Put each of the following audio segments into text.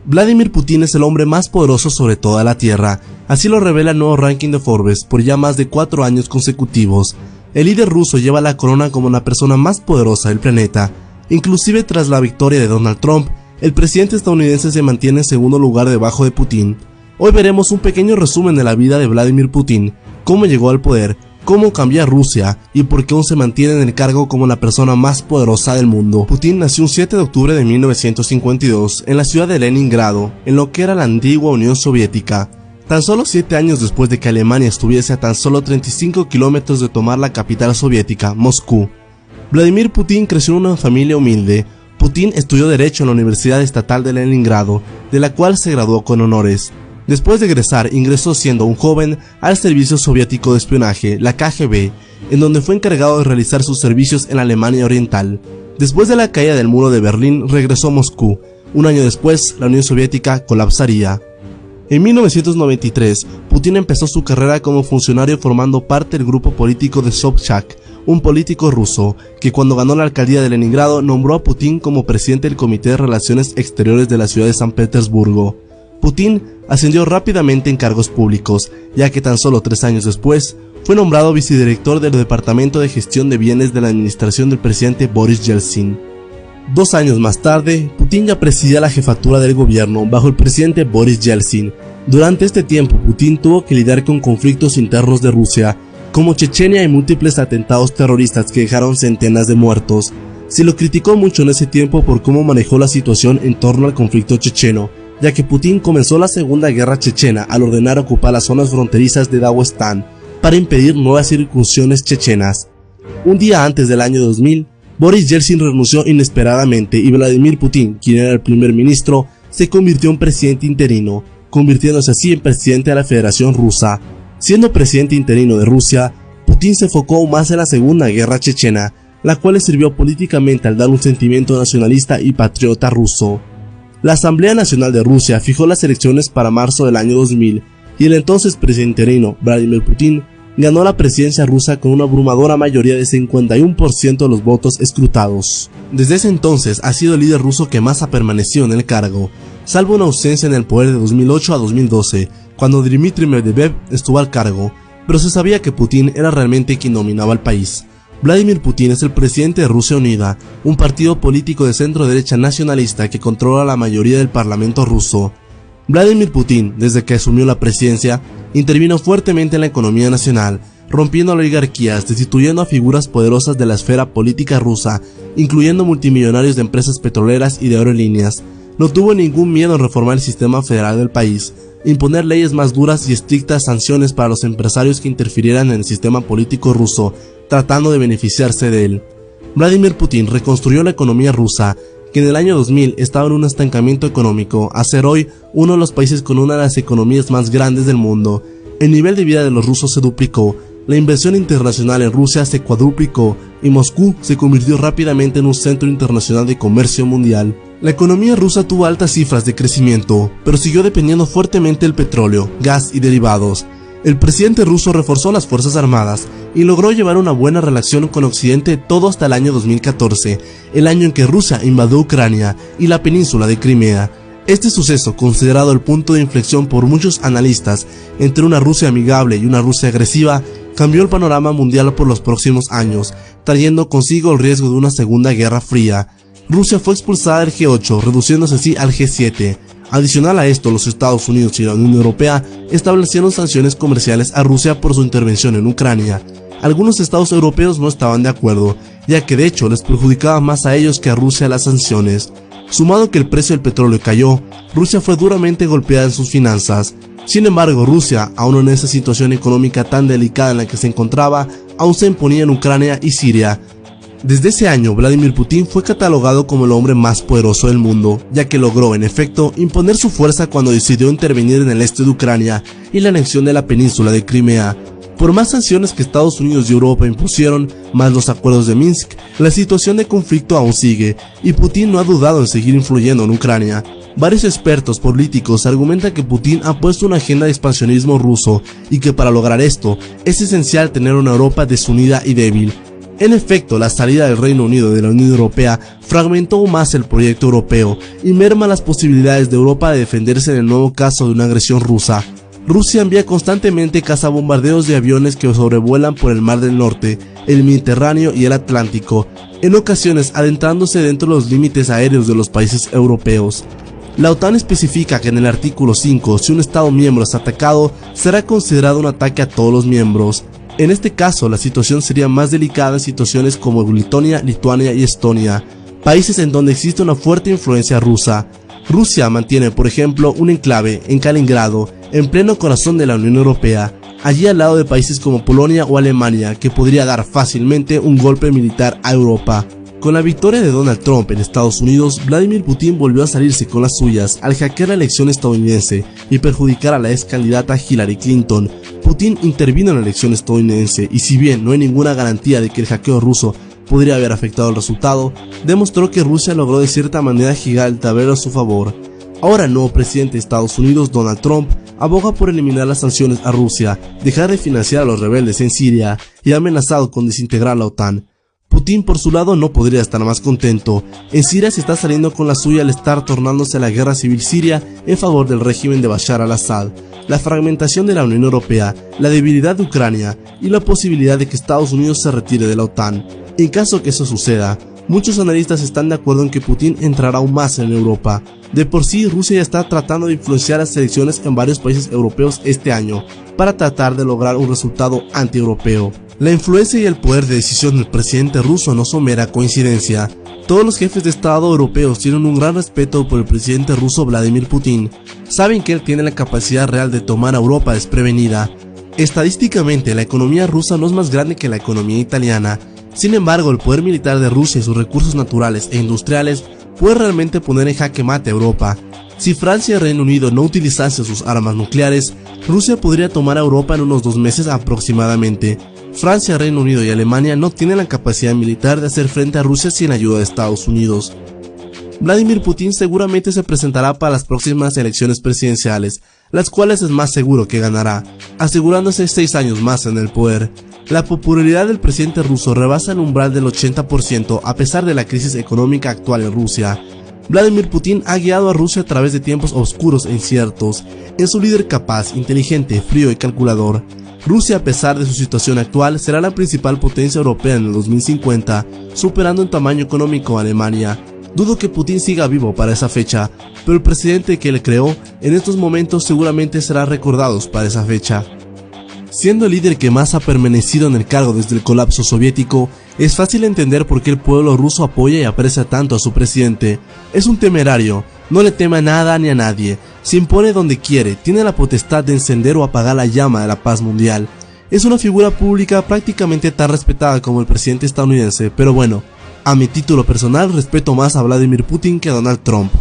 Vladimir Putin es el hombre más poderoso sobre toda la Tierra, así lo revela el nuevo ranking de Forbes por ya más de 4 años consecutivos. El líder ruso lleva la corona como la persona más poderosa del planeta. Inclusive tras la victoria de Donald Trump, el presidente estadounidense se mantiene en segundo lugar debajo de Putin. Hoy veremos un pequeño resumen de la vida de Vladimir Putin, cómo llegó al poder, cómo cambió a Rusia y por qué aún se mantiene en el cargo como la persona más poderosa del mundo. Putin nació un 7 de octubre de 1952 en la ciudad de Leningrado, en lo que era la antigua Unión Soviética. Tan solo 7 años después de que Alemania estuviese a tan solo 35 kilómetros de tomar la capital soviética, Moscú. Vladimir Putin creció en una familia humilde. Putin estudió Derecho en la Universidad Estatal de Leningrado, de la cual se graduó con honores. Después de egresar, ingresó siendo un joven al Servicio Soviético de Espionaje, la KGB, en donde fue encargado de realizar sus servicios en Alemania Oriental. Después de la caída del muro de Berlín, regresó a Moscú. Un año después, la Unión Soviética colapsaría. En 1993, Putin empezó su carrera como funcionario formando parte del grupo político de Sobchak, un político ruso, que cuando ganó la alcaldía de Leningrado nombró a Putin como presidente del Comité de Relaciones Exteriores de la ciudad de San Petersburgo. Putin ascendió rápidamente en cargos públicos, ya que tan solo 3 años después fue nombrado vicedirector del Departamento de Gestión de Bienes de la administración del presidente Boris Yeltsin. 2 años más tarde, Putin ya presidía la jefatura del gobierno bajo el presidente Boris Yeltsin. Durante este tiempo, Putin tuvo que lidiar con conflictos internos de Rusia, como Chechenia y múltiples atentados terroristas que dejaron centenas de muertos. Se lo criticó mucho en ese tiempo por cómo manejó la situación en torno al conflicto checheno, ya que Putin comenzó la Segunda Guerra Chechena al ordenar ocupar las zonas fronterizas de Daguestán para impedir nuevas incursiones chechenas. Un día antes del año 2000, Boris Yeltsin renunció inesperadamente y Vladimir Putin, quien era el primer ministro, se convirtió en presidente interino, convirtiéndose así en presidente de la Federación Rusa. Siendo presidente interino de Rusia, Putin se enfocó más en la Segunda Guerra Chechena, la cual le sirvió políticamente al dar un sentimiento nacionalista y patriota ruso. La Asamblea Nacional de Rusia fijó las elecciones para marzo del año 2000 y el entonces presidente interino, Vladimir Putin, ganó la presidencia rusa con una abrumadora mayoría de 51% de los votos escrutados. Desde ese entonces ha sido el líder ruso que más ha permanecido en el cargo, salvo una ausencia en el poder de 2008 a 2012, cuando Dmitry Medvedev estuvo al cargo, pero se sabía que Putin era realmente quien dominaba el país. Vladimir Putin es el presidente de Rusia Unida, un partido político de centro-derecha nacionalista que controla la mayoría del parlamento ruso. Vladimir Putin, desde que asumió la presidencia, intervino fuertemente en la economía nacional, rompiendo oligarquías, destituyendo a figuras poderosas de la esfera política rusa, incluyendo multimillonarios de empresas petroleras y de aerolíneas. No tuvo ningún miedo en reformar el sistema federal del país, imponer leyes más duras y estrictas sanciones para los empresarios que interfirieran en el sistema político ruso, tratando de beneficiarse de él. Vladimir Putin reconstruyó la economía rusa, que en el año 2000 estaba en un estancamiento económico, a ser hoy uno de los países con una de las economías más grandes del mundo. El nivel de vida de los rusos se duplicó, la inversión internacional en Rusia se cuadruplicó y Moscú se convirtió rápidamente en un centro internacional de comercio mundial. La economía rusa tuvo altas cifras de crecimiento, pero siguió dependiendo fuertemente del petróleo, gas y derivados. El presidente ruso reforzó las fuerzas armadas y logró llevar una buena relación con Occidente todo hasta el año 2014, el año en que Rusia invadió Ucrania y la península de Crimea. Este suceso, considerado el punto de inflexión por muchos analistas entre una Rusia amigable y una Rusia agresiva, cambió el panorama mundial por los próximos años, trayendo consigo el riesgo de una segunda guerra fría. Rusia fue expulsada del G8, reduciéndose así al G7. Adicional a esto, los Estados Unidos y la Unión Europea establecieron sanciones comerciales a Rusia por su intervención en Ucrania. Algunos estados europeos no estaban de acuerdo, ya que de hecho les perjudicaba más a ellos que a Rusia las sanciones. Sumado que el precio del petróleo cayó, Rusia fue duramente golpeada en sus finanzas. Sin embargo, Rusia, aún en esa situación económica tan delicada en la que se encontraba, aún se imponía en Ucrania y Siria. Desde ese año, Vladimir Putin fue catalogado como el hombre más poderoso del mundo, ya que logró, en efecto, imponer su fuerza cuando decidió intervenir en el este de Ucrania y la anexión de la península de Crimea. Por más sanciones que Estados Unidos y Europa impusieron, más los acuerdos de Minsk, la situación de conflicto aún sigue, y Putin no ha dudado en seguir influyendo en Ucrania. Varios expertos políticos argumentan que Putin ha puesto una agenda de expansionismo ruso y que para lograr esto es esencial tener una Europa desunida y débil. En efecto, la salida del Reino Unido de la Unión Europea fragmentó aún más el proyecto europeo y merma las posibilidades de Europa de defenderse en el nuevo caso de una agresión rusa. Rusia envía constantemente cazabombardeos de aviones que sobrevuelan por el Mar del Norte, el Mediterráneo y el Atlántico, en ocasiones adentrándose dentro de los límites aéreos de los países europeos. La OTAN especifica que en el artículo 5, si un Estado miembro es atacado, será considerado un ataque a todos los miembros. En este caso, la situación sería más delicada en situaciones como Letonia, Lituania y Estonia, países en donde existe una fuerte influencia rusa. Rusia mantiene, por ejemplo, un enclave en Kaliningrado, en pleno corazón de la Unión Europea, allí al lado de países como Polonia o Alemania, que podría dar fácilmente un golpe militar a Europa. Con la victoria de Donald Trump en Estados Unidos, Vladimir Putin volvió a salirse con las suyas al hackear la elección estadounidense y perjudicar a la ex candidata Hillary Clinton. Putin intervino en la elección estadounidense y si bien no hay ninguna garantía de que el hackeo ruso podría haber afectado el resultado, demostró que Rusia logró de cierta manera girar el tablero a su favor. Ahora el nuevo presidente de Estados Unidos, Donald Trump, aboga por eliminar las sanciones a Rusia, dejar de financiar a los rebeldes en Siria y ha amenazado con desintegrar la OTAN. Putin por su lado no podría estar más contento. En Siria se está saliendo con la suya al estar tornándose a la guerra civil siria en favor del régimen de Bashar al-Assad, la fragmentación de la Unión Europea, la debilidad de Ucrania y la posibilidad de que Estados Unidos se retire de la OTAN. En caso que eso suceda, muchos analistas están de acuerdo en que Putin entrará aún más en Europa. De por sí, Rusia ya está tratando de influenciar las elecciones en varios países europeos este año, para tratar de lograr un resultado anti-europeo. La influencia y el poder de decisión del presidente ruso no son mera coincidencia. Todos los jefes de Estado europeos tienen un gran respeto por el presidente ruso Vladimir Putin. Saben que él tiene la capacidad real de tomar a Europa desprevenida. Estadísticamente, la economía rusa no es más grande que la economía italiana. Sin embargo, el poder militar de Rusia y sus recursos naturales e industriales puede realmente poner en jaque mate a Europa. Si Francia y el Reino Unido no utilizasen sus armas nucleares, Rusia podría tomar a Europa en unos 2 meses aproximadamente. Francia, Reino Unido y Alemania no tienen la capacidad militar de hacer frente a Rusia sin ayuda de Estados Unidos. Vladimir Putin seguramente se presentará para las próximas elecciones presidenciales, las cuales es más seguro que ganará, asegurándose 6 años más en el poder. La popularidad del presidente ruso rebasa el umbral del 80% a pesar de la crisis económica actual en Rusia. Vladimir Putin ha guiado a Rusia a través de tiempos oscuros e inciertos. Es un líder capaz, inteligente, frío y calculador. Rusia, a pesar de su situación actual, será la principal potencia europea en el 2050, superando en tamaño económico a Alemania. Dudo que Putin siga vivo para esa fecha, pero el presidente que le creó en estos momentos seguramente será recordado para esa fecha. Siendo el líder que más ha permanecido en el cargo desde el colapso soviético, es fácil entender por qué el pueblo ruso apoya y aprecia tanto a su presidente. Es un temerario, no le teme a nada ni a nadie, se impone donde quiere, tiene la potestad de encender o apagar la llama de la paz mundial. Es una figura pública prácticamente tan respetada como el presidente estadounidense, pero bueno, a mi título personal respeto más a Vladimir Putin que a Donald Trump.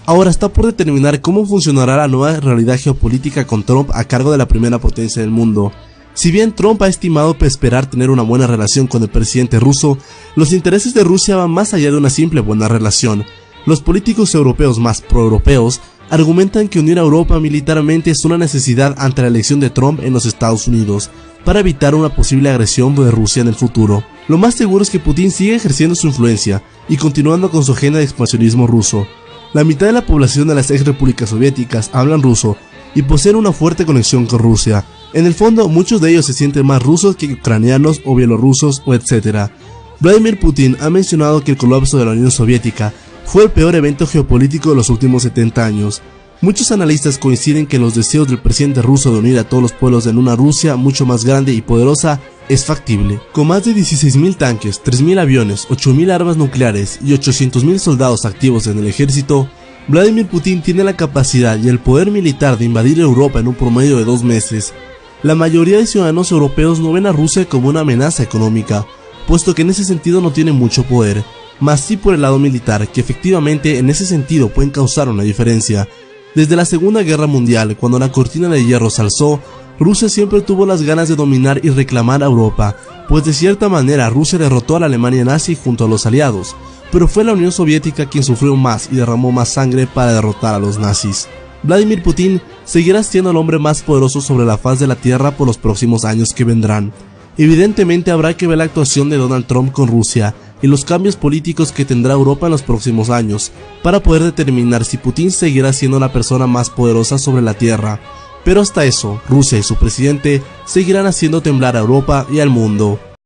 Ahora está por determinar cómo funcionará la nueva realidad geopolítica con Trump a cargo de la primera potencia del mundo. Si bien Trump ha estimado esperar tener una buena relación con el presidente ruso, los intereses de Rusia van más allá de una simple buena relación. Los políticos europeos más proeuropeos argumentan que unir a Europa militarmente es una necesidad ante la elección de Trump en los Estados Unidos, para evitar una posible agresión de Rusia en el futuro. Lo más seguro es que Putin siga ejerciendo su influencia y continuando con su agenda de expansionismo ruso. La mitad de la población de las ex repúblicas soviéticas hablan ruso y poseen una fuerte conexión con Rusia. En el fondo, muchos de ellos se sienten más rusos que ucranianos o bielorrusos o etc. Vladimir Putin ha mencionado que el colapso de la Unión Soviética fue el peor evento geopolítico de los últimos 70 años. Muchos analistas coinciden que los deseos del presidente ruso de unir a todos los pueblos en una Rusia mucho más grande y poderosa es factible. Con más de 16.000 tanques, 3.000 aviones, 8.000 armas nucleares y 800.000 soldados activos en el ejército, Vladimir Putin tiene la capacidad y el poder militar de invadir Europa en un promedio de 2 meses. La mayoría de ciudadanos europeos no ven a Rusia como una amenaza económica, puesto que en ese sentido no tiene mucho poder, más sí por el lado militar, que efectivamente en ese sentido pueden causar una diferencia. Desde la Segunda Guerra Mundial, cuando la cortina de hierro se alzó, Rusia siempre tuvo las ganas de dominar y reclamar a Europa, pues de cierta manera Rusia derrotó a la Alemania nazi junto a los aliados, pero fue la Unión Soviética quien sufrió más y derramó más sangre para derrotar a los nazis. Vladimir Putin seguirá siendo el hombre más poderoso sobre la faz de la tierra por los próximos años que vendrán. Evidentemente habrá que ver la actuación de Donald Trump con Rusia y los cambios políticos que tendrá Europa en los próximos años, para poder determinar si Putin seguirá siendo la persona más poderosa sobre la Tierra. Pero hasta eso, Rusia y su presidente seguirán haciendo temblar a Europa y al mundo.